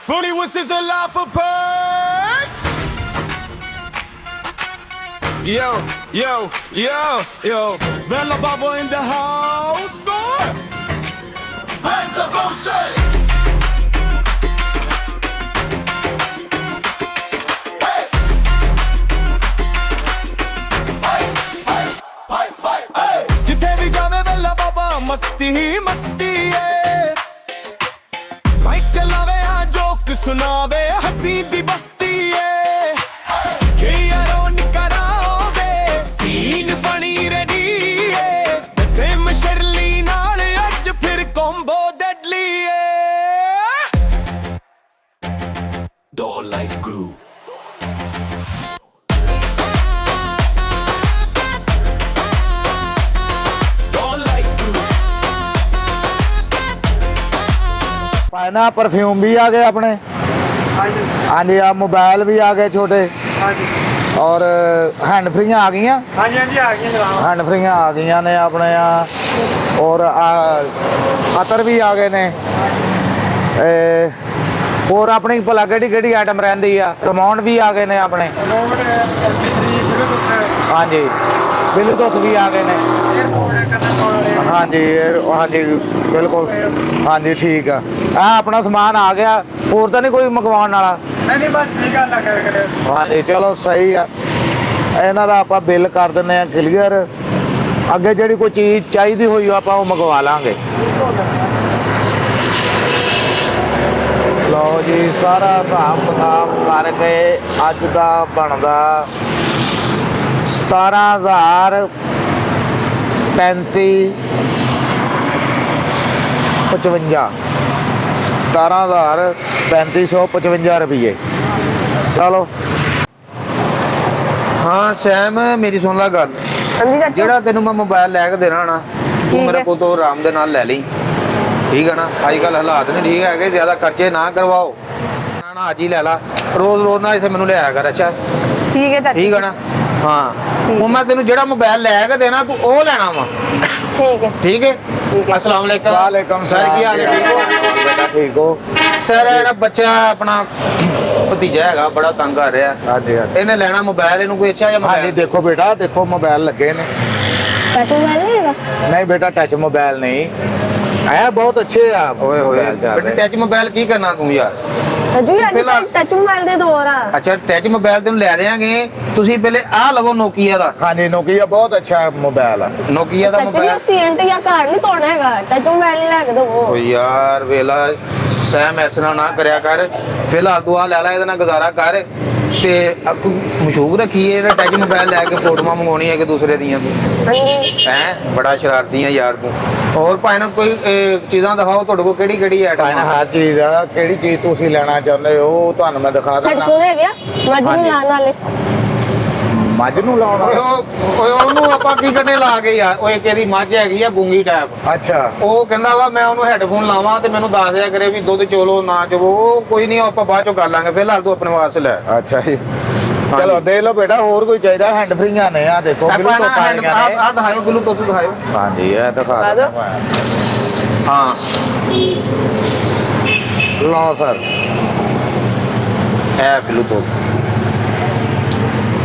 Funny was is a lot for perks. Yo, yo, yo, yo. Bella Baba in the house. Hands up on shit. ਜਿੱਥੇ ਵੀ ਜਾਵੇ ਬੱਲਾ ਬਾਬਾ ਮਸਤੀ ਹੀ ਮਸਤੀ ਏ mic ਚਲਾਵੇ ਆ ਜੋਕ ਸੁਣਾਵੇ ਹਸੀ ਦੀ ਬਸਤੀ ਏ ਕਿ ਯਾਰੋ ਨਿਕਰਾਵੇ scene ਬਣੀ ready ਏ ਤੇ ਮਸ਼ਰਲੀ ਨਾਲ ਅੱਜ ਫਿਰ ਕੰਬੋ ਡੈਡਲੀ ਏ ਡੋਲ ਲਾਈਟ ਗਰੂ ना परफ्यूम भी आ गए अपने। हाँ जी, आप मोबाइल भी आ गए छोटे। हाँ जी और हैंड फ्रियां आ गई। हाँ जी आ गई जनाब। हैंड फ्रियां आ गई ने अपने यहाँ। और अतर भी आ गए ने। और अपनी भला केड़ी आइटम रही है। रिमोट भी आ गए ने अपने। हाँ जी, ब्लूटूथ भी आ गए ने। हाँ जी बिल्कुल। हाँ जी ठीक है। अपना समान आ गया। और तो नहीं कोई मंगवाने वाला? नहीं बस ठीक है। हाँ जी चलो सही है। इन्हों का आप बिल कर दें क्लीयर। अगे जी कोई चीज़ चाहिए हुई आप मंगवा लाँगे। लो जी सारा हिसाब किताब करके अज का बनता 17,3555 17,3555 रुपये। चलो हाँ सैम मेरी सुन ला गल। ਜਿਹੜਾ ਤੈਨੂੰ ਮੈਂ ਮੋਬਾਈਲ ਲੈ ਕੇ ਦੇਣਾ ਨਾ ਤੂੰ ਮੇਰੇ ਕੋਲ ਤੋਂ ਆਰਾਮ ਦੇ ਨਾਲ ਲੈ ਲਈ। ਠੀਕ ਹੈ ਨਾ। ਅੱਜ ਕੱਲ ਹਾਲਾਤ ਨਹੀਂ ਠੀਕ ਹੈਗੇ, ਜ਼ਿਆਦਾ ਖਰਚੇ ਨਾ ਕਰਵਾਓ। ਨਾ ਅੱਜ ਹੀ ਲੈ ਲਾ। ਰੋਜ਼ ਨਾ ਇੱਥੇ ਮੈਨੂੰ ਲਿਆਇਆ ਕਰ। ਅੱਛਾ ਠੀਕ ਹੈ ਠੀਕ ਹੈ ਨਾ। ਹਾਂ ਹੁਣ ਮੈਂ ਤੈਨੂੰ ਜਿਹੜਾ ਮੋਬਾਈਲ ਲੈ ਕੇ ਦੇਣਾ ਤੂੰ ਉਹ ਲੈਣਾ ਵਾ। ठीक है ठीक है। अस्सलाम वालेकुम। वालेकुम सर की हाल है? ठीक हो बेटा? ठीक हो सर। ਇਹਦਾ ਬੱਚਾ ਆਪਣਾ ਭਤੀਜਾ ਹੈਗਾ ਬੜਾ ਤੰਗ ਕਰ ਰਿਹਾ। ਹਾਂਜੀ ਇਹਨੇ ਲੈਣਾ ਮੋਬਾਈਲ। ਇਹਨੂੰ ਕੋਈ ਅੱਛਾ ਜਿਹਾ ਮੋਬਾਈਲ। ਹਾਂਜੀ ਦੇਖੋ ਬੇਟਾ ਦੇਖੋ ਮੋਬਾਈਲ ਲੱਗੇ ਨੇ। टच मोबाइल नहीं है? नहीं बेटा टच मोबाइल नहीं है। बहुत अच्छे आप होए होए टच मोबाइल की करना तू यार? जी ਅੱਜ ਟੱਚ ਮੋਬਾਈਲ ਦੇ ਦੌਰ ਆ। ਅੱਛਾ ਟੱਚ ਮੋਬਾਈਲ ਤੈਨੂੰ ਲੈ ਦੇਾਂਗੇ। ਤੁਸੀਂ ਪਹਿਲੇ ਆਹ ਲਵੋ ਨੋਕੀਆ ਦਾ। ਹਾਂਜੀ ਨੋਕੀਆ ਬਹੁਤ ਅੱਛਾ ਮੋਬਾਈਲ ਆ। ਨੋਕੀਆ ਦਾ ਮੋਬਾਈਲ ਸੀਐਨਟੀ ਜਾਂ ਘਰ ਨਹੀਂ ਤੋੜਨਾ ਹੈਗਾ। ਟੱਚ ਮੋਬਾਈਲ ਨਹੀਂ ਲੈ ਕੇ ਦਵੋ। ਓ ਯਾਰ ਵੇਲਾ ਸਹਿਮ ਐਸਾ ਨਾ ਕਰਿਆ ਕਰ। ਫਿਲਹਾਲ ਤੂੰ ਆ ਲੈ ਲੈ ਇਹਦੇ ਨਾਲ ਗੁਜ਼ਾਰਾ ਕਰ ਤੇ ਮਸ਼ਹੂਰ ਰੱਖੀਏ ਇਹਦਾ ਟੱਚ ਮੋਬਾਈਲ ਲੈ ਕੇ ਫੋਟੋਆਂ ਮੰਗਾਉਣੀ ਹੈ ਕਿ ਦੂਸਰੇ ਦੀਆਂ ਤੂੰ ਹੈ ਬੜਾ ਸ਼ਰਾਰਤੀ ਆ ਯਾਰ ਤੂੰ। ਹੋਰ ਭਾਈ ਨਾ ਕੋਈ ਚੀਜ਼ਾਂ ਦਿਖਾਓ ਤੁਹਾਡੇ ਕੋਲ ਕਿਹੜੀ ਆਈਟਮ ਹੈ? ਹਰ ਚੀਜ਼ ਆ। ਕਿਹੜੀ ਚੀਜ਼ ਤੁਸੀਂ ਲੈਣਾ ਚਾਹੁੰਦੇ ਹੋ ਤੁਹਾਨੂੰ ਮੈਂ ਦਿਖਾ ਦਿੰਦਾ। ਹੈਡਫੋਨ ਹੈਗੇ ਆ ਮੱਝ ਨੂੰ ਲਾਉਣ ਵਾਲੇ। ਮੱਝ ਨੂੰ ਲਾਉਣ ਵਾਲੇ ਓਏ ਉਹਨੂੰ ਆਪਾਂ ਕੀ ਕਰਨੇ ਲਾ ਕੇ ਯਾਰ। ਓਏ ਕਿਹਦੀ ਮੱਝ ਹੈਗੀ ਆ ਗੂੰਗੀ ਟਾਈਪ। ਅੱਛਾ ਉਹ ਕਹਿੰਦਾ ਵਾ ਮੈਂ ਉਹਨੂੰ ਹੈਡਫੋਨ ਲਾਵਾਂ ਤੇ ਮੈਨੂੰ ਦੱਸ ਦਿਆ ਕਰੇ ਵੀ ਦੁੱਧ ਚੋਲੋ ਨਾ ਚੋਵੋ। ਕੋਈ ਨਹੀਂ ਆਪਾਂ ਬਾਅਦ ਚੋਂ ਕਰ ਲਾਂਗੇ। ਫਿਲਹਾਲ ਤੂੰ ਆਪਣੇ ਵਾਸਤੇ ਲੈ। ਅੱਛਾ ਜੀ ਚਲੋ ਦੇਖ ਲਓ ਬੇਟਾ। ਹੋਰ ਕੋਈ ਚਾਹੀਦਾ? ਹੈਂਡ ਫਰੀਆਂ ਨੇ ਆ ਦੇਖੋ। ਆ ਦਿਖਾਓ ਬਲੂਟੁੱਥ ਦਿਖਾਓ। ਹਾਂਜੀ ਇਹ ਦਿਖਾ ਹਾਂ ਲਓ ਸਰ ਇਹ ਬਲੂਟੁੱਥ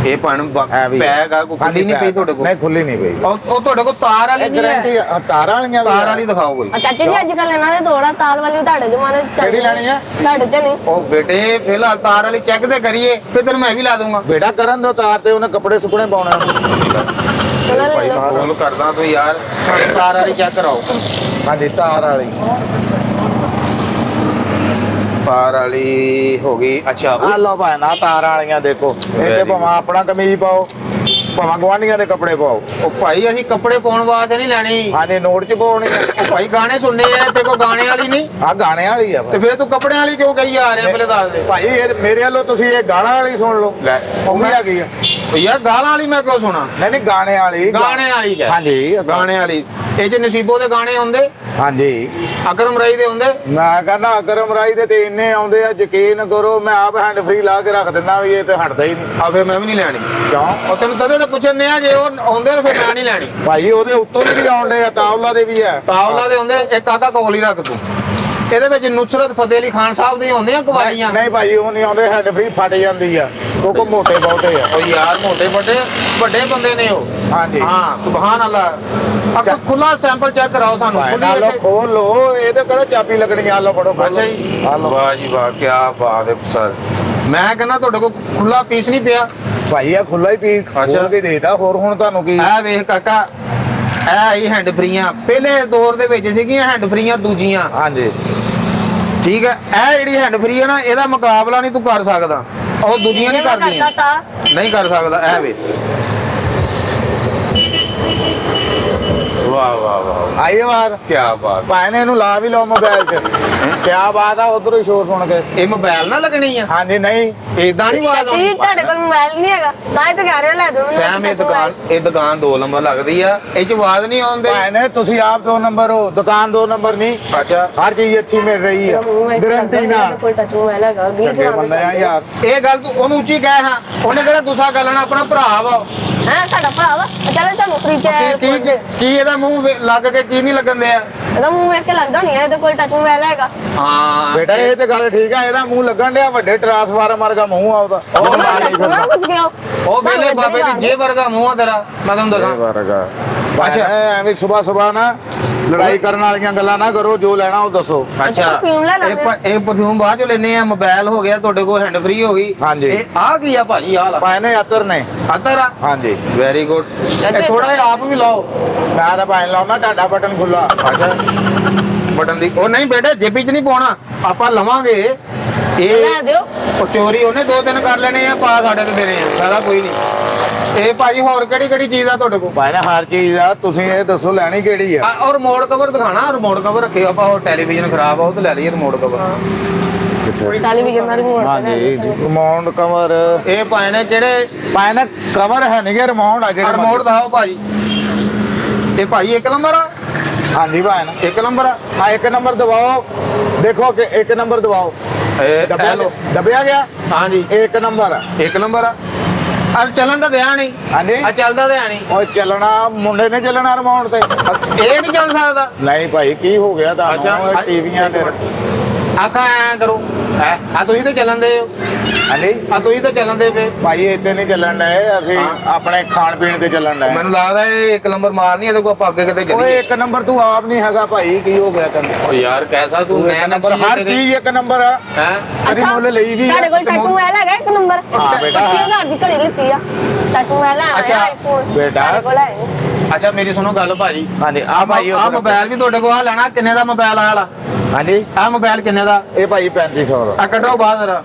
ਇਹ ਪਾਣ ਬੈਗ ਆ ਕੋਈ ਖੁੱਲੀ ਨਹੀਂ ਪਈ ਤੁਹਾਡੇ ਕੋਲ? ਨਹੀਂ ਖੁੱਲੀ ਨਹੀਂ ਪਈ। ਉਹ ਤੁਹਾਡੇ ਕੋਲ ਤਾਰ ਵਾਲੀ ਨਹੀਂ ਹੈ? ਤਾਰ ਵਾਲੀਆਂ ਤਾਰ ਵਾਲੀ ਦਿਖਾਓ ਕੋਈ। ਚਾਚਾ ਜੀ ਅੱਜ ਕੱਲ ਇਹਨਾਂ ਦੇ ਦੌੜਾ ਤਾਰ ਵਾਲੀ ਤੁਹਾਡੇ ਜ਼ਮਾਨੇ ਚ ਕਿਹੜੀ ਲੈਣੀ ਆ? ਸਾਡੇ ਚ ਨਹੀਂ। ਉਹ ਬੇਟੇ ਫਿਲਹਾਲ ਤਾਰ ਵਾਲੀ ਚੈੱਕ ਤੇ ਕਰੀਏ ਫਿਰ ਤੈਨੂੰ ਮੈਂ ਵੀ ਲਾ ਦੂੰਗਾ। ਬੇਟਾ ਕਰਨ ਦੋ ਤਾਰ ਤੇ ਉਹਨੇ ਕੱਪੜੇ ਸੁੱਕਣੇ ਪਾਉਣੇ। ਭਾਈ ਫੋਨ ਕਰਦਾ ਤੂੰ ਯਾਰ। ਤਾਰ ਵਾਲੀ ਚੈੱਕ ਕਰਾਓ। ਹਾਂਜੀ ਤਾਰ ਵਾਲੀ ਹੋ ਗਈ। ਅੱਛਾ ਆ ਲਓ ਭਾਈ ਨਾ ਤਾਰ ਵਾਲੀਆਂ ਦੇਖੋ। ਇਹ ਤੇ ਭਾਵੇਂ ਆਪਣਾ ਕਮੀਜ਼ ਪਾਓ ਭਾਵੇਂ ਗਵਾਂਢੀਆਂ ਦੇ ਕੱਪੜੇ ਪਾਓ। ਉਹ ਭਾਈ ਅਸੀਂ ਕੱਪੜੇ ਪਾਉਣ ਵਾਸਤੇ ਨਹੀਂ ਲੈਣੀ। ਹਾਂਜੀ ਨੋਟ ਚ ਪਾਉਣੀ। ਉਹ ਭਾਈ ਗਾਣੇ ਸੁਣਨੇ ਆ ਤੇ ਕੋਈ ਗਾਣੇ ਵਾਲੀ ਨਹੀਂ। ਆ ਗਾਣੇ ਵਾਲੀ ਆ ਤੇ ਫਿਰ ਤੂੰ ਕੱਪੜਿਆਂ ਵਾਲੀ ਕਿਉਂ ਕਹੀ ਆ ਰਿਹਾ ਪਹਿਲੇ ਦੱਸ ਦੇ। ਭਾਈ ਇਹ ਮੇਰੇ ਵੱਲੋਂ ਤੁਸੀਂ ਇਹ ਗਾਣਾ ਵਾਲੀ ਸੁਣ ਲਓ। ਲੈ ਉਹ ਵੀ ਆ ਗਈ ਆ ਯਾਰ। ਗਾਲਾਂ ਵਾਲੀ ਮੈਂ ਕਿਉਂ ਸੁਣਾ? ਨਹੀਂ ਗਾਣੇ ਵਾਲੀ। ਗਾਣੇ ਵਾਲੀ ਹਾਂਜੀ ਗਾਣੇ ਵਾਲੀ। ਇਹ ਚ ਨਸੀਬੋ ਦੇ ਗਾਣੇ ਆਉਂਦੇ। ਹਾਂਜੀ ਅਕਰਮ ਰਾਈ ਦੇ ਹੁੰਦੇ। ਮੈਂ ਕਹਿੰਦਾ ਅਕਰਮ ਰਾਈ ਦੇ ਤੇ ਇੰਨੇ ਆਉਂਦੇ ਆ ਯਕੀਨ ਕਰੋ। ਮੈਂ ਆਪ ਹੈਂਡ ਫ੍ਰੀ ਲਾ ਕੇ ਰੱਖ ਦਿੰਦਾ ਵੀ ਇਹ ਤੇ ਹਟਦਾ ਹੀ ਨਹੀਂ। ਆ ਫਿਰ ਮੈਂ ਵੀ ਨਹੀਂ ਲੈਣੀ। ਕਿਉਂ? ਉਹ ਤੈਨੂੰ ਤਦੇ ਤਾਂ ਪੁੱਛਣ ਆ ਜੇ ਉਹ ਆਉਂਦੇ ਤਾਂ ਫਿਰ ਮੈਂ ਨਹੀਂ ਲੈਣੀ। ਭਾਈ ਉਹਦੇ ਉੱਤੋਂ ਵੀ ਆਉਂਦੇ ਆ ਤਾਵਲਾ ਦੇ ਵੀ ਆ। ਤਾਵਲਾ ਦੇ ਹੁੰਦੇ ਇੱਕ ਕਾਕਾ ਕੋਲ ਹੀ ਰੱਖ ਤੂੰ। ਇਹਦੇ ਵਿੱਚ ਨੁਸਰਤ ਫਤਿਹ ਅਲੀ ਖਾਨ ਸਾਹਿਬ ਦੇ ਆਉਂਦੇ ਆ ਕਵਾਲੀਆਂ ਨਹੀਂ ਭਾਈ ਉਹ ਨਹੀਂ ਆਉਂਦੇ, ਹੈਡ ਫ੍ਰੀ ਫਟ ਜਾਂਦੀ ਆ ਕਿਉਂਕਿ ਮੋਟੇ ਬਹੁਤੇ ਆ। ਉਹ ਯਾਰ ਮੋਟੇ ਵੱਡੇ ਬੰਦੇ ਨੇ ਉਹ। ਹਾਂਜੀ ਹਾਂ ਸੁਭਾਨ ਅੱਲਾਹ। ਅੱਛਾ ਖੁੱਲਾ ਸੈਂਪਲ ਚੈੱਕ ਕਰਾਓ ਸਾਨੂੰ। ਨਾਲ ਲੋ ਖੋਲ ਲੋ, ਇਹਦੇ ਕਿਹੜਾ ਚਾਬੀ ਲੱਗਣੀ ਆ? ਲੋ ਫੜੋ ਅੱਛਾ ਜੀ ਆ ਲੋ ਵਾਹ ਜੀ ਵਾਹ ਕੀ ਬਾਤ ਹੈ ਸਰ। ਮੈਂ ਕਹਿੰਦਾ ਤੁਹਾਡੇ ਕੋਲ ਖੁੱਲਾ ਪੀਸ ਨਹੀਂ ਪਿਆ। ਭਾਈ ਆ ਖੁੱਲਾ ਹੀ ਪੀਸ ਖੋਲ ਕੇ ਦੇਤਾ, ਹੋਰ ਹੁਣ ਤੁਹਾਨੂੰ ਕੀ? ਇਹ ਵੇਖ ਕਾਕਾ ਇਹ ਆਈ ਹੈਂਡ ਫਰੀਆਂ, ਪਹਿਲੇ ਦੌਰ ਦੇ ਵਿੱਚ ਸੀਗੀਆਂ ਹੈਂਡ ਫਰੀਆਂ ਦੂਜੀਆਂ, ਹਾਂਜੀ ਠੀਕ ਹੈ। ਇਹ ਜਿਹੜੀ ਹੈਂਡ ਫਰੀ ਹੈ ਨਾ, ਇਹਦਾ ਮੁਕਾਬਲਾ ਨਹੀਂ ਤੂੰ ਕਰ ਸਕਦਾ, ਉਹ ਦੂਜੀਆਂ ਨਹੀਂ ਕਰਦੀਆਂ, ਨਹੀਂ ਕਰ ਸਕਦਾ। ਇਹ ਵੇ ਵਾਹ ਵਾਹ ਵਾਹ ਆਈ ਬਾਤ, ਕੀ ਬਾਤ। ਭਾਈ ਨੇ ਇਹਨੂੰ ਲਾ ਵੀ ਲਓ ਮੋਬਾਈਲ 'ਚ। ਕੀ ਬਾਤ ਆ, ਉਧਰੋਂ ਹੀ ਸ਼ੋਰ ਸੁਣ ਕੇ। ਇਹ ਮੋਬਾਈਲ ਨਾ ਲੱਗਣੀ ਆ, ਹਾਂਜੀ ਨਹੀਂ ਏਦਾਂ ਨਹੀਂ ਆਵਾਜ਼ ਆਉਂਦੀ। ਤੁਹਾਡੇ ਕੋਲ ਮੋਬਾਈਲ ਨਹੀਂ ਹੈਗਾ ਤਾਂ ਹੀ ਤਾਂ ਕਹਿ ਰਹੇ ਹੋ ਲੈ ਦੋ ਸੈਮ ਇਹ ਦੁਕਾਨ 2 ਨੰਬਰ ਲੱਗਦੀ ਆ, ਇਹ ਚ ਆਵਾਜ਼ ਨਹੀਂ ਆਉਂਦੀ। ਭਾਈ ਨੇ ਤੁਸੀਂ ਆਪ 2 ਨੰਬਰ ਹੋ, ਦੁਕਾਨ 2 ਨੰਬਰ ਨਹੀਂ। ਅੱਛਾ ਹਰ ਚੀਜ਼ ਅੱਛੀ ਮਿਲ ਰਹੀ ਆ, ਗਾਰੰਟੀ ਨਾਲ। ਕੋਈ ਟੱਚ ਮੋਬਾਈਲ ਹੈਗਾ ਚੰਗੇ ਬੰਦੇ ਆ ਯਾਰ। ਇਹ ਗੱਲ ਤੂੰ ਉਹਨੂੰ ਉੱਚੀ ਕਹਿ, ਹਾਂ ਉਹਨੇ ਕਿਹੜਾ ਗੁੱਸਾ ਕਰ ਲੈਣਾ, ਆਪਣਾ ਭਰਾ ਵਾ। ਹੈ ਸਾਡਾ ਭਰਾ ਵਾ ਚਲੋ ਤੁਹਾਨੂੰ ਫ੍ਰੀ ਚ ਕੀ ਇਹਦਾ ਮੂੰਹ ਲੱਗ ਕੇ ਕੀ ਨਹੀਂ ਲੱਗਣ ਦਿਆ? ਇਹਦਾ ਮੂੰਹ ਵੇਖ ਕੇ ਲੱਗਦਾ ਨਹੀਂ ਇਹਦੇ ਕੋਲ ਟੱਚ ਮੋਬਾਈਲ ਹੈਗਾ। ਹਾਂ ਬੇਟਾ ਇਹ ਤੇ ਗੱਲ ਠੀਕ ਆ, ਇਹਦਾ ਮੂੰਹ ਲੱਗਣ ਡਿਆ ਵੱਡੇ ਟਰਾਂਸਫਾਰਮ ਵਰਗਾ ਮੂੰਹ ਆ ਉਹਦਾ। ਉਹ ਨਾਲ ਹੀ ਫਿਰਦਾ। ਕੁਝ ਗਿਆ ਉਹ ਵੇਲੇ ਬਾਬੇ ਦੀ ਜੇਬ ਵਰਗਾ ਮੂੰਹ ਆ ਤੇਰਾ, ਮੈਂ ਤੁਹਾਨੂੰ ਦੱਸਾਂ। ਵਰਗਾ। ਅੱਛਾ। ਅੱਛਾ ਐਵੇਂ ਸਵੇਰ ਨਾ ਲੜਾਈ ਕਰਨ ਵਾਲੀਆਂ ਗੱਲਾਂ ਨਾ ਕਰੋ, ਜੋ ਲੈਣਾ ਉਹ ਦੱਸੋ। ਅੱਛਾ perfume ਲੈ ਲੈਂਦੇ ਇਹ ਪਰਫਿਊਮ ਬਾਅਦ ਚ ਲੈਨੇ ਆ। ਮੋਬਾਈਲ ਹੋ ਗਿਆ ਤੁਹਾਡੇ ਕੋਲ, ਹੈਂਡ ਫ੍ਰੀ ਹੋ ਗਈ। ਹਾਂਜੀ। ਇਹ ਆ ਕੀ ਆ ਭਾਜੀ? ਆ ਲਾ ਭਾਈ ਨੇ ਅਤਰ ਨੇ। ਅਤਰ ਆ, ਹਾਂਜੀ ਵੈਰੀ ਗੁੱਡ। ਇਹ ਥੋੜਾ ਜਿਹਾ ਆਪ ਵੀ ਲਾਓ। ਮੈਂ ਤਾਂ ਭਾਈ ਲਾਉਣਾ, ਤੁਹਾਡਾ ਬਟਨ ਖੁੱਲਾ। ਅੱਛਾ ਬਟਨ ਦੀ ਉਹ ਨਹੀਂ ਬੇਟਾ, ਜੇਬੀ ਚ ਨਹੀਂ ਪਾਉਣਾ, ਆਪਾਂ ਲਵਾਂਗੇ। ਲੈ ਇਹ ਦਿਓ ਉਹ ਚੋਰੀ ਉਹਨੇ 2-3 ਕਰ ਲੈਣੇ ਆ, ਪਾ ਸਾਡੇ ਤੇ ਦੇਣੇ ਆ, ਫਾਇਦਾ ਕੋਈ ਨਹੀਂ। ਇਹ ਭਾਜੀ ਹੋਰ ਕਿਹੜੀ ਚੀਜ਼ ਆ ਤੁਹਾਡੇ ਕੋਲ? ਭਾਈ ਨੇ ਹਰ ਚੀਜ਼ ਆ, ਤੁਸੀਂ ਇਹ ਦੱਸੋ ਲੈਣੀ ਕਿਹੜੀ ਆ? ਔਰ ਰਿਮੋਟ ਕਵਰ ਦਿਖਾਣਾ। ਰਿਮੋਟ ਕਵਰ ਰੱਖੇ ਆਪਾਂ, ਉਹ ਟੈਲੀਵਿਜ਼ਨ ਖਰਾਬ ਆ, ਉਹ ਤੇ ਲੈ ਲਈਏ ਰਿਮੋਟ ਕਵਰ। ਟੈਲੀਵਿਜ਼ਨ ਦਾ ਰਿਮੋਟ ਹਾਂਜੀ ਰਿਮੋਟ ਕਵਰ। ਇਹ ਭਾਈ ਨੇ ਜਿਹੜੇ ਭਾਈ ਨੇ ਕਵਰ ਹੈ ਨਹੀਂਗੇ, ਰਿਮੋਟ ਆ ਜਿਹੜੇ। ਰਿਮੋਟ ਦਿਖਾਓ ਭਾਜੀ। ਇਹ ਭਾਈ 1 ਨੰਬਰ ਆ, ਹਾਂਜੀ ਭਾਈ ਨੇ 1 ਨੰਬਰ ਆ। ਹਾਂ 1 ਨੰਬਰ ਦਬਾਓ, ਦੇਖੋ ਕਿ 1 ਨੰਬਰ ਦਬਾਓ। ਇਹ ਲਓ। ਦਬਿਆ ਗਿਆ? ਹਾਂਜੀ 1 ਨੰਬਰ ਆ। 1 ਨੰਬਰ ਆ। ਅਰ ਚੱਲਣ ਤਾਂ ਦਿਆ ਨਹੀਂ। ਹਾਂਜੀ ਆ ਚੱਲਦਾ ਤਾਂ ਨਹੀਂ। ਉਹ ਚੱਲਣਾ ਮੁੰਡੇ ਨੇ ਚੱਲਣਾ ਰਿਮੋਟ ਤੇ। ਇਹ ਨਹੀਂ ਚੱਲ ਸਕਦਾ। ਨਹੀਂ ਭਾਈ ਕੀ ਹੋ ਗਿਆ ਅੱਛਾ। ਤੁਹਾਨੂੰ? ਟੀਵੀਆਂ ਤੇ ਆਖਾਂ ਐ ਕਰੋ, ਆ ਤੁਸੀਂ ਤਾਂ ਚੱਲਣ ਦੇ ਹੋ, ਹਾਂਜੀ ਆ ਤੁਸੀਂ ਤਾਂ ਚੱਲਣ ਦੇ ਪਏ। ਭਾਈ ਇੱਥੇ ਨਹੀਂ ਚੱਲਣ ਡਏ, ਅਸੀਂ ਹਾਂ। ਆਪਣੇ ਖਾਣ ਪੀਣ ਤੇ ਚੱਲਣ ਡਏ। ਮੈਨੂੰ ਲੱਗਦਾ ਇਹ 1 ਨੰਬਰ ਮਾਰ ਨਹੀਂ, ਇਹਦੇ ਕੋਲ ਆਪਾਂ ਅੱਗੇ ਕਿਤੇ ਓਏ ਚੱਲੀਏ। 1 ਨੰਬਰ ਤੂੰ ਆਪ ਨਹੀਂ ਹੈਗਾ ਭਾਈ, ਕੀ ਹੋ ਗਿਆ ਤੈਨੂੰ? ਓ ਯਾਰ ਕੈਸਾ ਤੂੰ ਇੱਕ ਨੰਬਰ, ਹਰ ਚੀਜ਼ 1 ਨੰਬਰ ਆ। ਹੈ। ਕਦੀ ਮੁੱਲ ਲਈ ਵੀ ਆ। ਤੁਹਾਡੇ ਕੋਲ ਟੱਚ ਮੋਬਾਈਲ ਹੈਗਾ 1 ਨੰਬਰ? ਹਾਂ ਬੇਟਾ। 25000 ਦੀ ਘੜੀ ਲਿੱਤੀ ਆ, ਟੱਚ ਮੋਬਾਈਲ ਹੈ ਅੱਛਾ, ਆਈਫੋਨ ਬੇਟਾ। ਤੁਹਾਡੇ ਕੋਲ ਹੈ ਨੀ। ਅੱਛਾ ਮੇਰੀ ਸੁਣੋ ਗੱਲ ਭਾਜੀ। ਹਾਂਜੀ ਆ ਭਾਈ ਆ ਮੋਬਾਈਲ ਵੀ ਤੁਹਾਡੇ ਕੋਲ ਆ ਲੈਣਾ। ਕਿੰਨੇ ਦਾ ਮੋਬਾਈਲ ਆਲਾ? ਹਾਂਜੀ ਆ ਮੋਬਾਈਲ ਕਿੰਨੇ ਦਾ? ਇਹ ਭਾਈ 3500 ਦਾ। ਆ ਕੱਢੋ ਬਾਹਰ ਜ਼ਰਾ।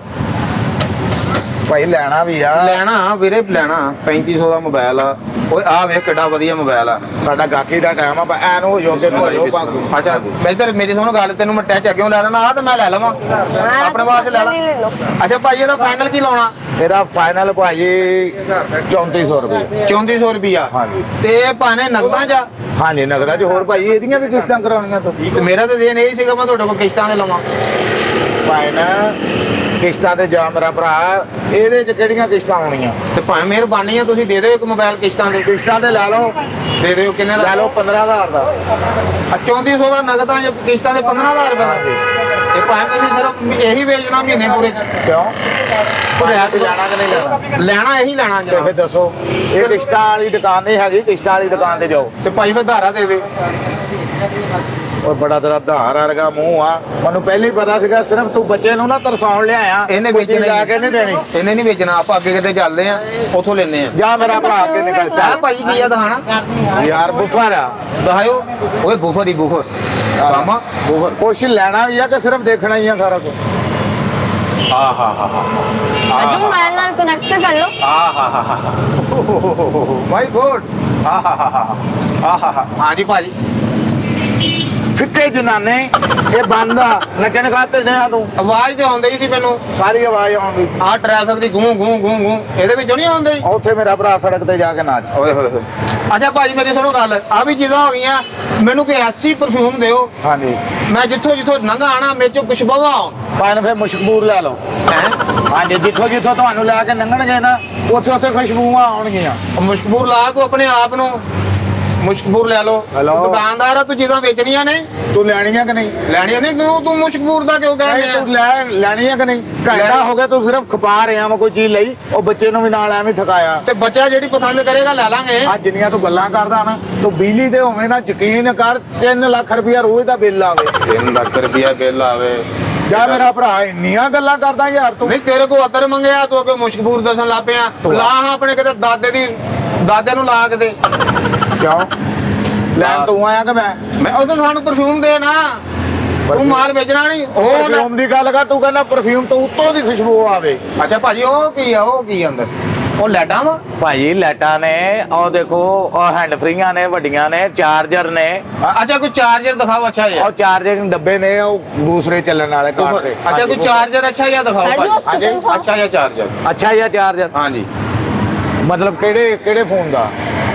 ਭਾਈ ਲੈਣਾ ਵੀ ਆ, ਲੈਣਾ ਵੀਰੇ, ਲੈਣਾ 3500 ਦਾ ਮੋਬਾਈਲ ਆ। ਓਏ ਆ ਵੇਖ ਕਿੱਡਾ ਵਧੀਆ ਮੋਬਾਈਲ ਆ। ਸਾਡਾ ਗਾਕੀ ਦਾ ਟਾਈਮ ਆ, ਐਨ ਹੋ ਜੋਗੇ ਭੋਜੋ ਭਾਗੂ। ਅੱਛਾ ਬਿਹਤਰ ਮੇਰੀ ਸੁਣੋ ਗੱਲ, ਤੈਨੂੰ ਮੈਂ ਟੈਚ ਕਿਉਂ ਲੈ ਲੈਣਾ? ਆ ਤਾਂ ਮੈਂ ਲੈ ਲਵਾਂ, ਆਪਣੇ ਵਾਸਤੇ ਲੈ ਲਾਂ। ਲੈ ਲਓ। ਅੱਛਾ ਭਾਈ ਇਹਦਾ ਫਾਈਨਲ ਕੀ ਲਾਉਣਾ? ਇਹਦਾ ਫਾਈਨਲ ਭਾਜੀ 3400 ਰੁਪਏ। 3400 ਰੁਪਿਆ। ਹਾਂਜੀ ਤੇ ਇਹ ਭਾਣੇ ਨਗਦਾਂ ਜਾ। ਹਾਂਜੀ ਨਗਦਾਂ ਚ। ਹੋਰ ਭਾਈ ਇਹਦੀਆਂ ਵੀ ਕਿਸ਼ਤਾਂ ਕਰਾਉਣੀਆਂ ਤੋਂ? ਤੇ ਮੇਰਾ ਤਾਂ ਦੇਣ ਇਹ ਸੀਗਾ ਮੈਂ ਤੁਹਾਡੇ ਕੋਲ ਕਿਸ਼ਤਾਂ ਤੇ ਲਵਾਂ। ਭਾਈ ਨਾ ਕਿਸ਼ਤਾਂ ਤੇ ਜਾ ਮੇਰਾ ਭਰਾ, ਇਹਦੇ ਚ ਕਿਹੜੀਆਂ ਕਿਸ਼ਤਾਂ ਆਉਣੀਆਂ? ਤੇ ਭਾਵੇਂ ਮਿਹਰਬਾਨੀ ਆ ਤੁਸੀਂ ਦੇ ਦਿਓ ਇੱਕ ਮੋਬਾਈਲ ਕਿਸ਼ਤਾਂ ਤੇ। ਕਿਸ਼ਤਾਂ ਤੇ ਲੈ ਲਓ, ਦੇ ਦਿਓ ਕਿੰਨੇ ਦਾ? ਲੈ ਲਓ 15000 ਦਾ। 3400 ਦਾ ਨਗਦਾਂ ਜਾਂ ਕਿਸ਼ਤਾਂ ਤੇ 15000 ਰੁਪਏ। ਤੇ ਭਾਵੇਂ ਤੁਸੀਂ ਸਿਰਫ ਇਹੀ ਵੇਚਣਾ ਮਹੀਨੇ ਪੂਰੇ ਚ। ਕਿਉਂ? ਭਾਈ ਤੇ ਜਾਣਾ ਕਿ ਨਹੀਂ ਲੈਣਾ? ਲੈਣਾ ਇਹੀ ਲੈਣਾ ਤੇ ਜਨਾਬ। ਫਿਰ ਦੱਸੋ, ਇਹ ਕਿਸ਼ਤਾਂ ਵਾਲੀ ਦੁਕਾਨ ਨਹੀਂ ਹੈਗੀ, ਕਿਸ਼ਤਾਂ ਵਾਲੀ ਦੁਕਾਨ ਤੇ ਜਾਓ। ਤੇ ਭਾਈ ਫਿਰ ਧਾਰਾ ਦੇ ਦੇ। ਉਹ ਬੜਾ ਤੇਰਾ ਧਾਰ ਵਰਗਾ ਮੂੰਹ ਆ, ਮੈਨੂੰ ਪਹਿਲਾਂ ਹੀ ਪਤਾ ਸੀਗਾ। ਸਿਰਫ ਤੂੰ ਬੱਚੇ ਨੂੰ ਨਾ ਤਰਸਾਉਣ ਲਿਆਇਆ। ਇਹਨੇ ਕੋਈ ਚੀਜ਼ ਵੇਚਣਾ ਲਾ ਕੇ ਨਹੀਂ ਦੇਣੀ। ਇਹਨੇ ਨਹੀਂ ਵੇਚਣਾ, ਆਪਾਂ ਅੱਗੇ ਕਿਤੇ ਚੱਲਦੇ ਆ, ਉੱਥੋਂ ਲੈਣੇ ਆ। ਜਾ ਮੇਰਾ ਭਰਾ ਅੱਗੇ ਨਿਕਲ ਆ ਚੱਲ। ਭਾਈ ਕੀ ਆ ਦਿਖਾਣਾ? ਯਾਰ ਬੁਫਰ ਆ, ਦਿਖਾਇਓ। ਓਏ ਬੁਫਰ ਹੀ ਬੁਫਰ। ਸਾਮਾ ਬੁਫਰ। ਕੁਛ ਲੈਣਾ ਵੀ ਆ ਕਿ ਸਿਰਫ ਦੇਖਣਾ ਹੀ ਆ ਸਾਰਾ ਕੁਝ? ਅਜੂ ਮੋਬਾਈਲ ਨਾਲ ਕਨੈਕਟ ਕਰ ਲਓ। ਮਾਈ ਗੋਡ। ਹਾਂਜੀ ਭਾਜੀ। ਫਿੱਟੇ ਜਨਾਨੇ ਇਹ ਬੰਦ ਆ, ਨੱਚਣ ਖਾਤਰ ਨੇ ਆ ਤੂੰ। ਆਵਾਜ਼ ਤੇ ਆਉਂਦੀ ਸੀ ਮੈਨੂੰ, ਸਾਰੀ ਆਵਾਜ਼ ਆਉਂਦੀ। ਆਹ ਟ੍ਰੈਫਿਕ ਦੀ ਗੂੰ ਗੂੰ ਗੂੰ ਗੂੰ, ਇਹਦੇ ਵਿੱਚੋਂ ਨਹੀਂ ਆਉਂਦੀ। ਉੱਥੇ ਮੇਰਾ ਭਰਾ ਸੜਕ ਤੇ ਜਾ ਕੇ ਨਾਚ। ਓਏ ਹੋਏ ਹੋਏ। ਅੱਛਾ ਭਾਜੀ ਮੇਰੀ ਸੁਣੋ ਗੱਲ, ਆ ਵੀ ਚੀਜ਼ਾਂ ਹੋ ਗਈਆਂ। ਮੈਨੂੰ ਕੋਈ ਐਸੀ ਪਰਫਿਊਮ ਦਿਓ, ਹਾਂਜੀ ਮੈਂ ਜਿੱਥੋਂ ਜਿੱਥੋਂ ਲੰਘਾ ਆਣਾ ਮੇਰੇ ਚੋਂ ਖੁਸ਼ਬੂਆਂ ਆਉਣ। ਭਾਈ ਨੇ ਫਿਰ ਮੁਸ਼ਕਬੂਰ ਲੈ ਲਓ। ਹੈਂ? ਹਾਂਜੀ ਜਿੱਥੋਂ ਜਿੱਥੋਂ ਤੁਹਾਨੂੰ ਲੈ ਕੇ ਲੰਘਣਗੇ ਨਾ, ਉੱਥੇ ਉੱਥੇ ਖੁਸ਼ਬੂਆਂ ਆਉਣਗੀਆਂ। ਮੁਸ਼ਕਬੂਰ ਲਾ ਤੂੰ ਆਪਣੇ ਆਪ ਨੂੰ। ਮੁਸ਼ਕਪੂਰ ਲੈ ਲਓ ਹੈਲੋ। ਦੁਕਾਨਦਾਰ ਆ ਤੂੰ ਚੀਜ਼ਾਂ ਵੇਚਣੀਆਂ ਨੇ ਤੂੰ ਲੈਣੀਆਂ ਕਿ ਨਹੀਂ ਲੈਣੀਆਂ ਨਹੀਂ ਤੂੰ ਮੁਸ਼ਕਪੂਰ ਦਾ ਕਿਉਂ ਕਹਿ ਨਹੀਂ, ਰਿਹਾ ਤੂੰ ਲੈਣੀਆਂ ਕਿ ਨਹੀਂ ਘੰਟਾ ਹੋ ਗਿਆ ਤੂੰ ਸਿਰਫ ਖਪਾ ਰਿਹਾ ਮੈਂ ਕੋਈ ਚੀਜ਼ ਲਈ ਉਹ ਬੱਚੇ ਨੂੰ ਵੀ ਨਾਲ ਐਵੇਂ ਥਕਾਇਆ ਤੇ ਬੱਚਾ ਜਿਹੜੀ ਪਸੰਦ ਕਰੇਗਾ ਲੈ ਲਾਂਗੇ ਆ ਜਿੰਨੀਆਂ ਤੂੰ ਗੱਲਾਂ ਕਰਦਾ ਨਾ ਤੂੰ ਬਿਜਲੀ ਦੇ ਹੋਵੇਂ ਨਾ ਯਕੀਨ ਕਰ 3 ਲੱਖ ਰੁਪਇਆ ਰੋਜ਼ ਦਾ ਬਿੱਲ ਆਵੇ 3 ਲੱਖ ਰੁਪਇਆ ਬਿੱਲ ਆਵੇ ਜਾ ਮੇਰਾ ਭਰਾ ਇੰਨੀਆਂ ਗੱਲਾਂ ਕਰਦਾ ਯਾਰ ਤੂੰ ਨਹੀਂ ਤੇਰੇ ਕੋ ਅਤਰ ਮੰਗਿਆ ਤੂੰ ਅੱਗੇ ਮੁਸ਼ਕਪੂਰ ਦੱਸਣ ਲੱਗ ਪਿਆ ਲਾ ਹਾਂ ਆਪਣੇ ਕਿਤੇ ਦਾਦੇ ਨੂੰ ਲਾ ਕੇ ਦੇ ਕਿਉਂ ਲੈਣ ਤੂੰ ਆਇਆ ਕਿ ਮੈਂ ਉਹ ਤਾਂ ਸਾਨੂੰ ਪਰਫਿਊਮ ਦੇ ਨਾ ਤੂੰ ਮਾਲ ਵੇਚਣਾ ਨਹੀਂ ਉਹ ਨਾ ਪਰਫਿਊਮ ਦੀ ਗੱਲ ਕਰ ਤੂੰ ਕਹਿੰਦਾ ਪਰਫਿਊਮ ਤੋਂ ਉੱਤੋਂ ਦੀ ਖੁਸ਼ਬੂ ਆਵੇ ਅੱਛਾ ਭਾਜੀ ਉਹ ਕੀ ਅੰਦਰ ਉਹ ਲੈਟਾਂ ਵਾ ਭਾਜੀ ਲਾਈਟਾਂ ਨੇ ਉਹ ਦੇਖੋ ਉਹ ਹੈਂਡ ਫਰੀਆਂ ਨੇ ਵੱਡੀਆਂ ਨੇ ਚਾਰਜਰ ਨੇ ਅੱਛਾ ਕੋਈ ਚਾਰਜਰ ਦਿਖਾਓ ਅੱਛਾ ਉਹ ਚਾਰਜਿੰਗ ਡੱਬੇ ਨੇ ਉਹ ਦੂਸਰੇ ਚੱਲਣ ਵਾਲੇ ਕਾਰ ਤੇ ਅੱਛਾ ਕੋਈ ਚਾਰਜਰ ਅੱਛਾ ਜਿਹਾ ਦਿਖਾਓ ਹੈਡ ਭਾਜੀ hospital ਦਿਖਾਓ। ਅੱਛਾ ਜਿਹਾ ਚਾਰਜਰ ਅੱਛਾ ਜਿਹਾ ਚਾਰਜਰ ਹਾਂਜੀ ਮਤਲਬ ਕਿਹੜੇ ਫੋਨ ਦਾ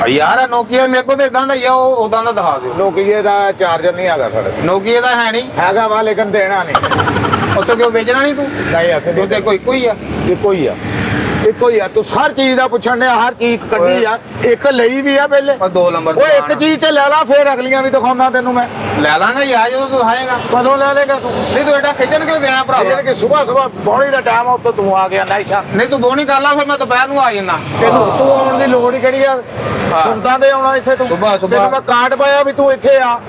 ਯਾਰ ਨੋਕੀਆ ਮੇਰੇ ਕੋਲ ਤੇ ਇਦਾਂ ਦਾ ਹੀ ਆ ਉਹ ਉਦਾਂ ਦਾ ਦਿਖਾ ਦਿਓ ਨੋਕੀਏ ਦਾ ਚਾਰਜਰ ਨਹੀਂ ਹੈਗਾ ਸਾਡੇ ਨੋਕੀਆ ਦਾ ਹੈ ਨਹੀਂ ਹੈਗਾ ਵਾ ਲੇਕਿਨ ਦੇਣਾ ਨਹੀਂ ਉੱਥੇ ਕਿਉਂ ਵੇਚਣਾ ਨਹੀਂ ਤੂੰ ਨਹੀਂ ਅਸੀਂ ਉਹਦੇ ਕੋਈ ਕੋਈ ਆ ਇੱਕੋ ਹੀ ਆ ਇੱਕੋ ਹੀ ਆ ਤੂੰ ਹਰ ਚੀਜ਼ ਦਾ ਪੁੱਛਣ ਡਿਆ ਹਰ ਚੀਜ਼ ਕੱਢੀ ਆ ਇੱਕ ਲਈ ਵੀ ਆ ਪਹਿਲੇ ਉਹ 2 ਨੰਬਰ ਉਹ ਇੱਕ ਚੀਜ਼ ਤੇ ਲੈ ਲਾ ਫੇਰ ਅਗਲੀਆਂ ਵੀ ਦਿਖਾਉਣਾ ਤੈਨੂੰ ਮੈਂ ਲੈ ਲਾਂਗਾ ਯਾਰ ਜਦੋਂ ਤੂੰ ਦਿਖਾਏਗਾ ਕਦੋਂ ਲੈ ਲੇਗਾ ਤੂੰ ਨਹੀਂ ਤੂੰ ਐਡਾ ਖਿੱਚਣ ਕਿਉਂ ਦਿਆਂ ਭਰਾ ਜਿਹੜੇ ਕਿ ਸਵੇਰ ਬੌਣੀ ਦਾ ਟਾਈਮ ਆ ਉੱਤੋਂ ਤੂੰ ਆ ਗਿਆ ਨਾਈਸ਼ਾ ਨਹੀਂ ਤੂੰ ਬੋਣੀ ਕਰ ਲਾ ਫਿਰ ਮੈਂ ਦੁਪਹਿਰ ਨੂੰ ਆ ਜਾਣਾ ਤੈਨੂੰ ਤੂੰ ਆਉਣ ਦੀ ਲੋੜ ਹੀ ਕਿਹੜੀ ਆ ਸੁਣਤਾਂ ਦੇ ਆਉਣਾ ਇੱਥੇ ਤੂੰ ਸੁਬਾਹ- ਤੈਨੂੰ ਮੈਂ ਕਾਰਡ ਪਾਇਆ ਵੀ ਤੂੰ ਇੱਥੇ ਆ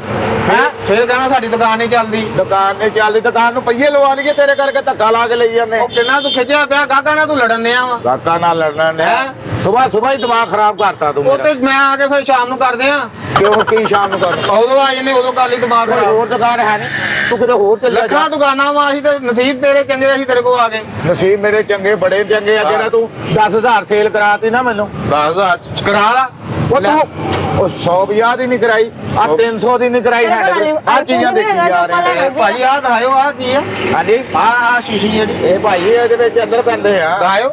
ਹੈਂ ਫਿਰ ਕਹਿਣਾ ਸਾਡੀ ਦੁਕਾਨ ਨਹੀਂ ਚੱਲਦੀ ਦੁਕਾਨ ਨੇ ਚੱਲਦੀ ਦੁਕਾਨ ਨੂੰ ਪਈਏ ਲਵਾ ਲਈਏ ਤੇਰੇ ਕਰਕੇ ਧੱਕਾ ਲਾ ਕੇ ਲਈ ਜਾਂਦੇ ਉਹ ਕਿੰਨਾ ਤੂੰ ਖਿੱਚਿਆ ਪਿਆ ਗਾਹਕਾਂ ਨਾਲ ਤੂੰ ਲੜਨ ਡਿਆ ਵਾ ਕਾਕਾ ਨਾਲ ਲੜਨਾ ਨੇ ਹੈਂ? ਸਵੇਰ ਹੀ ਦਿਮਾਗ ਖਰਾਬ ਕਰਤਾ ਤੂੰ ਉਹ ਮੇਰਾ ਤੇ ਮੈਂ ਆ ਕੇ ਫਿਰ ਸ਼ਾਮ ਨੂੰ ਕਰਦੇ ਆ ਕਿਉਂ ਕੀ ਸ਼ਾਮ ਨੂੰ ਕਰ ਉਦੋਂ ਆ ਜਨੇ ਉਦੋਂ ਕਰ ਲਈ ਦਿਮਾਗ ਕੋਈ ਖਰਾਬ ਹੋਰ ਦੁਕਾਨ ਹੈ ਨਹੀਂ ਤੂੰ ਕਿਤੇ ਹੋਰ ਚੱਲ ਜਾ ਲੱਖਾਂ ਦੁਕਾਨਾਂ ਵਾ ਅਸੀਂ ਤੇ ਨਸੀਬ ਤੇਰੇ ਚੰਗੇ ਅਸੀਂ ਤੇਰੇ ਕੋਲ ਆ ਗਏ ਨਸੀਬ ਮੇਰੇ ਚੰਗੇ ਬੜੇ ਚੰਗੇ ਆ ਜਿਹੜਾ ਤੂੰ 10000 ਸੇਲ ਕਰਾਤੀ ਨਾ ਮੈਨੂੰ 10000 ਕਰਾ ਲਾ ਉਹ ਤੂੰ ਉਹ 150 ਦੀ ਨਹੀਂ ਕਰਾਈ ਆ 300 ਦੀ ਨਹੀਂ ਕਰਾਈ ਤੇਰੇ ਕੋਲ ਹੈਂਡ ਹਰ ਚੀਜ਼ਾਂ ਦੇਖੀ ਜਾ ਰਹੇ ਇਹ ਭਾਜੀ ਆ ਦਿਖਾਇਓ ਆ ਕੀ ਆ ਹਾਂਜੀ ਆ ਸ਼ੀਸ਼ੀ ਜਿਹੜੀ ਇਹ ਭਾਈ ਇਹਦੇ ਵਿੱਚ ਅੰਦਰ ਪੈਂਦੇ ਆ ਦਿਖਾਇਓ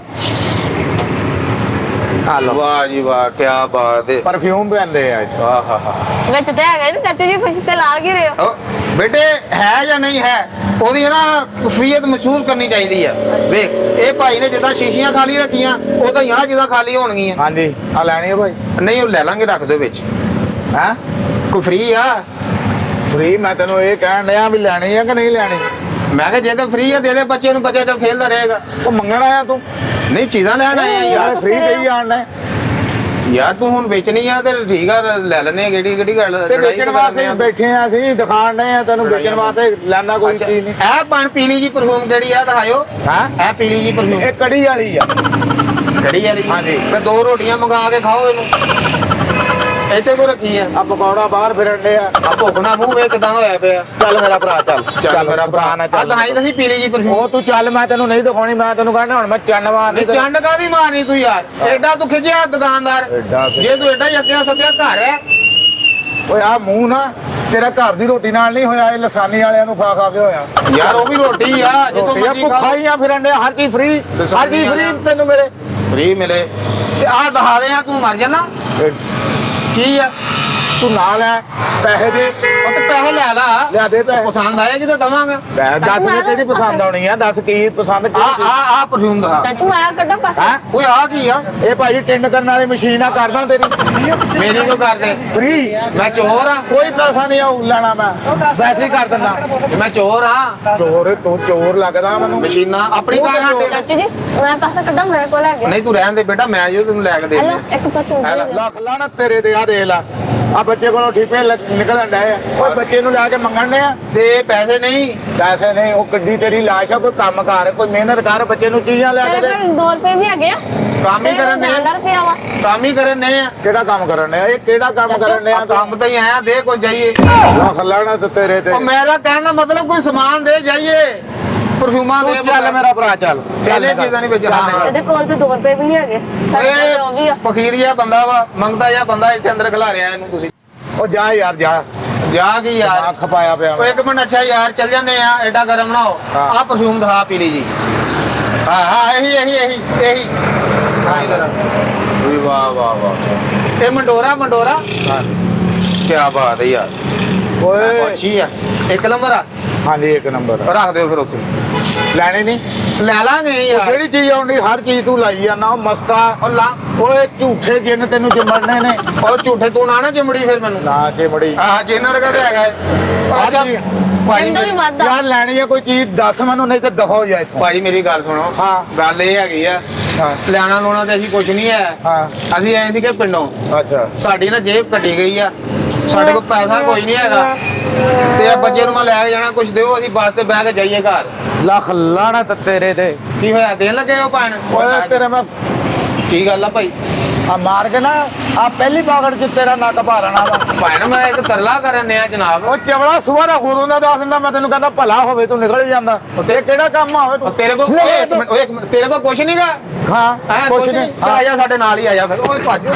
ਵਾਹ ਜੀ ਵਾਹ ਕੀ ਬਾਤ ਹੈ ਪਰਫਿਊਮ ਪੈਂਦੇ ਆ ਇਹ 'ਚ। ਆਹਾ ਹਾ ਵਿੱਚ ਤੇ ਹੈਗਾ ਜੀ ਚਾਚੂ ਜੀ ਕੁਛ ਤੇ ਲਾ ਕੇ ਰਹੇ ਹੋ ਬੇਟੇ ਹੈ ਜਾਂ ਨਹੀਂ ਹੈ ਉਹਦੀ ਨਾ ਕਫੀਅਤ ਮਹਿਸੂਸ ਕਰਨੀ ਚਾਹੀਦੀ ਆ ਵੇਖ ਇਹ ਭਾਈ ਨੇ ਜਿੱਦਾਂ ਸ਼ੀਸ਼ੀਆਂ ਖਾਲੀ ਰੱਖੀਆਂ ਉਹ ਤਾਂ ਯਾਰ ਜਿੱਦਾਂ ਖਾਲੀ ਹੋਣਗੀਆਂ ਹਾਂਜੀ ਆ ਲੈਣੀ ਹੈ ਭਾਈ ਨਹੀਂ ਉਹ ਲੈ ਲਾਂਗੇ ਰੱਖ ਦਿਓ ਵਿੱਚ ਹੈ ਕੋਈ ਫ੍ਰੀ ਆ ਫ੍ਰੀ ਮੈਂ ਤੈਨੂੰ ਇਹ ਕਹਿਣ ਡਿਆ ਵੀ ਲੈਣੀ ਹੈ ਕਿ ਨਹੀਂ ਲੈਣੀ ਮੈਂ ਕਿਹਾ ਜੇ ਤਾਂ ਫ੍ਰੀ ਆ ਦੇ ਦੇ ਬੱਚੇ ਨੂੰ ਬੱਚਾ ਚੱਲ ਖੇਲਦਾ ਰਹੇਗਾ ਉਹ ਮੰਗਣ ਆਇਆ ਤੂੰ ਨਹੀਂ ਚੀਜ਼ਾਂ ਲੈਣ ਆਏ ਆ ਯਾਰ ਯਾਰ ਫ੍ਰੀ ਕਹੀ ਜਾਣਦਾ ਯਾਰ ਤੂੰ ਹੁਣ ਵੇਚਣੀ ਆ ਤੇ ਠੀਕ ਆ ਲੈ ਲੈਣੇ ਕਿਹੜੀ ਗੱਲ ਤੇ ਲੜਾਈ ਵੇਚਣ ਤਾਂ ਵਾਸਤੇ ਕਰਨੇ ਆ। ਬੈਠੇ ਆ ਅਸੀਂ ਦਿਖਾਣ ਡਏ ਆ ਤੈਨੂੰ ਵੇਚਣ ਵਾਸਤੇ ਲੈਣਾ ਕੋਈ ਅੱਛਾ, ਚੀਜ਼ ਨਹੀਂ ਇਹ ਪਣ ਪੀਲੀ ਜੀ ਪਰਫਿਊਮ ਕਿਹੜੀ ਆ ਦਿਖਾਇਓ ਹਾਂ ਇਹ ਪੀਲੀ ਜੀ ਪਰਫਿਊਮ ਇਹ ਕੜੀ ਵਾਲੀ ਆ ਕਿਹੜੀ ਵਾਲੀ ਹਾਂਜੀ। ਮੈਂ 2 ਰੋਟੀਆਂ ਮੰਗਾ ਕੇ ਖਾਓ ਇਹਨੂੰ ਇੱਥੇ ਕੋ ਰੱਖੀ ਆ ਆ ਪਕੌੜਾ ਬਾਹਰ ਫਿਰਨ ਡਏ ਆ ਆ ਭੁੱਖ ਨਾ ਮੂੰਹ ਵੇ ਕਿਦਾਂ ਹੋਇਆ ਪਿਆ ਚੱਲ ਮੇਰਾ ਭਰਾ ਚੱਲ ਚੱਲ ਮੇਰਾ ਭਰਾ ਨਾ ਆ ਚੱਲ ਦਿਖਾਈ ਦਸੀ ਪੀਲੀ ਜੀ ਪਰਫਿਊਮ ਉਹ ਤੂੰ ਚੱਲ ਮੈਂ ਤੈਨੂੰ ਨਹੀਂ ਦਿਖਾਉਣੀ ਮੈਂ ਤੈਨੂੰ ਕਹਿੰਦਾ ਹੁਣ ਮੈਂ ਚੰਨ ਮਾਰਨੀ ਨਹੀਂ ਚੰਡ ਕਾਦੀ ਮਾਰਨੀ ਤੂੰ ਯਾਰ ਐਡਾ ਤੂੰ ਖਿੱਚਿਆ ਦੁਕਾਨਦਾਰ ਐਡਾ ਖਿੱਚ- ਜੇ ਤੂੰ ਐਡਾ ਹੀ ਅੱਕਿਆ ਸੱਦਿਆ ਘਰ ਹੈ ਓਏ ਆ ਮੂੰਹ ਨਾ ਤੇਰਾ ਘਰ ਦੀ ਰੋਟੀ ਨਾਲ ਨਹੀਂ ਹੋਇਆ ਇਹ ਲਸਾਨੀ ਵਾਲਿਆਂ ਨੂੰ ਖਾ ਖਾ ਕੇ ਹੋਇਆ ਯਾਰ ਉਹ ਵੀ ਰੋਟੀ ਆ ਜਿੱਥੋਂ ਰੋਟੀਆਂ ਮਰਜੀ ਖਾ ਭੁੱਖਾਈਆਂ ਫਿਰਨ ਡਏ ਹਰ ਚੀਜ਼ ਫ੍ਰੀ ਹਰ ਲਸਾਨੀ ਚੀਜ਼ ਵਾਲਿਆਂ ਫ੍ਰੀ ਤੈਨੂੰ ਮੇਰੇ ਫ੍ਰੀ ਮਿਲੇ ਤੇ ਆਹ ਦਿਖਾ ਦੇ ਆ ਤੂੰ ਮਰ ਜਾਣਾ ਕੀ ਆ ਤੂੰ ਨਾਲ ਲੈ ਪੈਸੇ ਦੇ ਉਹ ਤੇ ਪੈਸੇ ਲੈ ਲਾ ਲਿਆ ਦੇ ਪੈਸੇ ਪਸੰਦ ਆਏਗੀ ਤਾਂ ਦਵਾਂਗਾ ਲੈ ਦੱਸ ਦੇ ਕਿਹੜੀ ਪਸੰਦ ਆਉਣੀ ਆ ਦੱਸ ਕੀ ਪਸੰਦ ਆ ਕੀ ਆ ਆ ਪਰਫਿਊਮ ਦਿਖਾ ਚਾਚੂ ਆਇਆ ਕੱਢੋ ਪਾਸੇ ਹੈ ਓਏ ਆ ਕੀ ਆ ਇਹ ਭਾਜੀ ਟਿੰਡ ਕਰਨ ਵਾਲੀ ਮਸ਼ੀਨ ਆ ਕਰਦਾ ਤੇਰੀ ਮੇਰੀ ਕੋ ਕਰਦੇ ਫ੍ਰੀ ਮੈਂ ਚੋਰ ਆ ਕੋਈ ਪੈਸਾ ਨਹੀਂ ਆਉ ਲੈਣਾ ਮੈਂ ਵੈਸੇ ਹੀ ਕਰ ਦਿੰਦਾ ਮੈਂ ਚੋਰ ਆ ਚੋਰ ਤੂੰ ਚੋਰ ਲੱਗਦਾ ਮੈਨੂੰ ਮਸ਼ੀਨਾਂ ਆਪਣੀ ਉਹ ਕਾਰ ਤਾਂ ਚੋਰ- ਚਾਚੂ ਜੀ ਮੈਂ ਪਾਸੇ ਕੱਢਾਂ ਮੇਰੇ ਕੋਲ ਹੈਗੇ ਨਹੀਂ ਤੂੰ ਰਹਿਣ ਦੇ ਬੇਟਾ ਮੈਂ ਜੋ ਤੈਨੂੰ ਲੈ ਕੇ ਦੇ ਹਲੋ ਇੱਕ ਪਾਸੇ ਲੱਖ ਲਾਣਾ ਤੇਰੇ ਤੇ ਆ ਦੇ ਲਾ ਆ ਬੱਚੇ ਕੋਲੋਂ ਠੀਪੇ ਨਿਕਲਣ ਡਏ ਆ ਓਏ ਬੱਚੇ ਨੂੰ ਲਿਆ ਕੇ ਮੰਗਣ ਡਏ ਆ ਤੇ ਪੈਸੇ ਨਹੀਂ ਪੈਸੇ ਨਹੀਂ ਉਹ ਗੱਡੀ ਤੇਰੀ ਲਾਸ਼ ਆ ਕੋਈ ਕੰਮ ਕਰ ਕੋਈ ਮਿਹਨਤ ਕਰ ਬੱਚੇ ਨੂੰ ਚੀਜ਼ਾਂ ਲਿਆ ਕੇ ਮੇਰੇ ਦੇ ਕੋਲ 2 ਰੁਪਏ ਵੀ ਹੈਗੇ ਆ ਕੰਮ ਹੀ ਕਰਨ ਨੇ ਰੁਪਿਆ ਵਾ ਕੰਮ ਹੀ ਕਰਨ ਨੇ ਆ ਕਿਹੜਾ ਕੰਮ ਕਰਨ ਡਿਆ ਇਹ ਕਿਹੜਾ ਕੰਮ ਕਰਨ ਡਿਆ ਆ ਕੰਮ ਤਾਂ ਹੀ ਆਇਆ ਦੇ ਕੋਈ ਜਾਈਏ ਲੱਖ ਲਾਣਾ ਤੇ ਤੇਰੇ ਤੇ ਉਹ ਮੇਰਾ ਕਹਿਣ ਦਾ ਮਤਲਬ ਕੋਈ ਸਮਾਨ ਦੇ ਜਾਈਏ ਪਰਫਿਊਮਾਂ ਦੇ ਤੂੰ ਚੱਲ ਮੇਰਾ ਭਰਾ ਚੱਲ ਚੱਲ ਇਹ ਚੀਜ਼ਾਂ ਨਹੀਂ ਵੇਚ ਹਾਂ ਇਹਦੇ ਕੋਲ ਤੇ 2 ਰੁਪਏ ਵੀ ਨਹੀਂ ਹੈਗੇ ਸਾਡੇ ਕੋਲ ਉਹ ਵੀ ਆ ਫਕੀਰੀਆ ਬੰਦਾ ਵਾ ਮੰਗਦਾ ਜਾਂ ਬੰਦਾ ਇੱਥੇ ਅੰਦਰ ਖਿਲਾ ਰਿਹਾ ਇਹਨੂੰ ਤੁਸੀਂ ਉਹ ਜਾ ਯਾਰ ਜਾ ਜਾ ਕੀ ਯਾਰ ਅੱਖ ਪਾਇਆ ਪਿਆ ਉਹ ਮੈਂ। ਇੱਕ ਮਿੰਟ ਅੱਛਾ ਯਾਰ ਚੱਲ ਜਾਂਦੇ ਆ ਐਡਾ ਗਰਮ ਨਾ ਹੋ ਹਾਂ। ਆ ਪਰਫਿਊਮ ਦਿਖਾ ਪੀਲੀ ਜੀ ਹਾਂ ਇਹੀ ਹਾਂ ਇਧਰ ਵੀ ਵਾਹ ਵਾਹ ਵਾਹ ਇਹ ਮੰਡੋਰਾ ਹਾਂ। ਕੀ ਬਾਤ ਹੈ ਯਾਰ ਓਏ ਅੱਛੀ ਆ 1 ਨੰਬਰ ਆ ਹਾਂਜੀ 1 ਨੰਬਰ ਰੱਖ ਦਿਓ ਫਿਰ ਉੱਥੇ ਲੈਣੀ ਨਹੀਂ ਲੈ ਲਾਂਗੇ ਯਾਰ ਜਿਹੜੀ ਚੀਜ਼ ਆਉਣੀ ਹਰ ਚੀਜ਼ ਤੂੰ ਲਾਈ ਜਾਂਦਾ ਉਹ ਮਸਤਾ ਉਹ ਲਾ ਓਏ ਝੂਠੇ ਜਿੰਨ ਤੈਨੂੰ ਚਿੰਬੜਨੇ ਨੇ ਉਹ ਝੂਠੇ ਤੂੰ ਨਾ ਚਿਮੜੀ ਫਿਰ ਮੈਨੂੰ ਨਾ ਚਿਮੜੀ ਆਹ ਜਿੰਨਰ ਕਾ ਹੈਗਾ ਹੈ। ਅੱਛਾ ਭਾਈ ਮੈਨੂੰ ਵੀ ਵਾਦਾ ਯਾਰ ਲੈਣੀ ਹੈ ਕੋਈ ਚੀਜ਼ ਦੱਸ ਮੈਨੂੰ ਨਹੀਂ ਤੇ ਦਫਾ ਹੋ ਜਾ ਇੱਥੋਂ ਭਾਈ ਮੇਰੀ ਗੱਲ ਸੁਣੋ ਹਾਂ। ਗੱਲ ਇਹ ਹੈਗੀ ਆ ਹਾਂ ਲੈਣਾ ਲੋਣਾ ਤੇ ਅਸੀਂ ਕੁਝ ਨਹੀਂ ਹੈ ਹਾਂ ਅਸੀਂ ਐਂ ਸੀਗੇ ਪਿੰਡੋਂ ਅੱਛਾ ਸਾਡੀ ਨਾ ਜੇਬ ਕੱਟੀ ਗਈ ਆ ਸਾਡੇ ਕੋਲ ਪੈਸਾ ਕੋਈ ਨਹੀਂ ਹੈਗਾ ਤੇ ਇਹ ਬੱਚੇ ਨੂੰ ਮੈਂ ਲੈ ਕੇ ਜਾਣਾ ਕੁਝ ਦਿਓ ਅਸੀਂ ਬੱਸ ਤੇ ਬਹਿ ਕੇ ਜਾਈਏ ਘਰ ਲੱਖ ਲਾਣਤ ਤੇਰੇ ਤੇ ਕੀ ਹੋਇਆ ਦੇਣ ਲੱਗੇ ਹੋ ਭੈਣ ਓਏ ਤੇਰੇ ਮੈਂ ਕੀ ਗੱਲ ਆ ਭਾਈ ਆ ਮਾਰ ਕੇ ਨਾ ਆ ਪਹਿਲੀ ਪਾਗੜ ਚ ਤੇਰਾ ਨੱਕ ਭਾਰਣਾ ਵਾ ਭੈਣ ਮੈਂ ਇੱਕ ਤਰਲਾ ਕਰਨ ਆ ਜਨਾਬ ਉਹ ਚਵੜਾ ਸੁਆ ਦਾ ਗੁਰੂ ਦਾ ਦੱਸ ਦਿੰਦਾ ਮੈਂ ਤੈਨੂੰ ਕਹਿੰਦਾ ਭਲਾ ਹੋਵੇ ਤੂੰ ਨਿਕਲ ਹੀ ਜਾਂਦਾ ਤੇ ਕਿਹੜਾ ਕੰਮ ਹੋਵੇ ਉਹ ਤੂੰ ਤੇਰੇ ਕੋਲ ਓਏ ਇੱਕ ਮਿੰਟ ਤੇਰੇ ਕੋਲ ਕੁਝ ਨਹੀਂਗਾ ਹਾਂ ਕੁਝ ਨਹੀਂ ਆ ਜਾ ਸਾਡੇ ਨਾਲ ਹੀ ਆ ਜਾ ਫਿਰ ਓਏ ਭੱਜ